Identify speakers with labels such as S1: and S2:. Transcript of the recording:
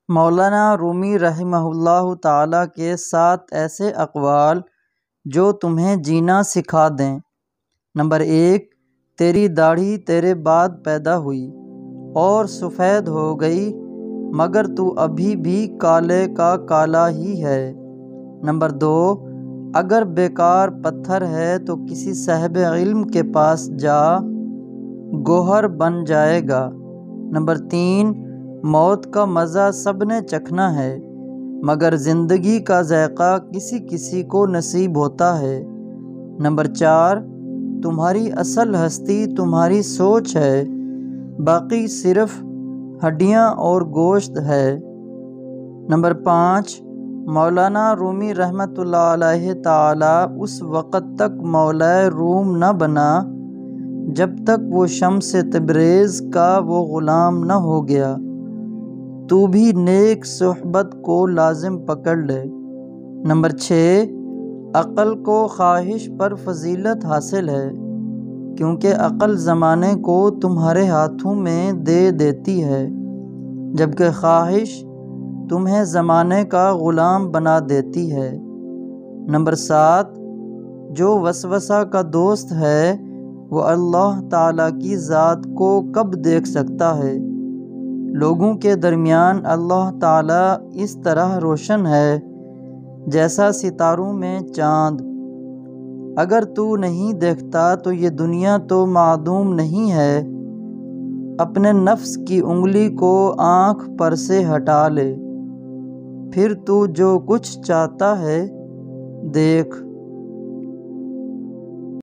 S1: مولانا رومی رحمہ اللہ تعالیٰ کے 7 ایسے اقوال جو تمہیں جینا سکھا دیں۔ نمبر 1، تیری داڑھی تیرے بعد پیدا ہوئی اور سفید ہو گئی مگر تو ابھی بھی کالے کا کالا ہی ہے۔ نمبر 2، اگر بیکار پتھر ہے تو کسی صاحب علم کے پاس جا، گوہر بن جائے گا۔ نمبر 3، موت کا مزہ سب نے چکھنا ہے مگر زندگی کا ذائقہ کسی کسی کو نصیب ہوتا ہے۔ نمبر 4، تمہاری اصل ہستی تمہاری سوچ ہے، باقی صرف ہڈیاں اور گوشت ہے۔ نمبر 5، مولانا رومی رحمۃ اللہ علیہ تعالیٰ اس وقت تک مولائے روم نہ بنا جب تک وہ شمس تبریز کا وہ غلام نہ ہو گیا۔ تو بھی نیک صحبت کو لازم پکڑ لے۔ نمبر 6، عقل کو خواہش پر فضیلت حاصل ہے کیونکہ عقل زمانے کو تمہارے ہاتھوں میں دے دیتی ہے جبکہ خواہش تمہیں زمانے کا غلام بنا دیتی ہے۔ نمبر 7، جو وسوسہ کا دوست ہے وہ اللہ تعالیٰ کی ذات کو کب دیکھ سکتا ہے؟ لوگوں کے درمیان اللہ تعالیٰ اس طرح روشن ہے جیسا ستاروں میں چاند۔ اگر تو نہیں دیکھتا تو یہ دنیا تو معدوم نہیں ہے۔ اپنے نفس کی انگلی کو آنکھ پر سے ہٹا لے، پھر تو جو کچھ چاہتا ہے دیکھ۔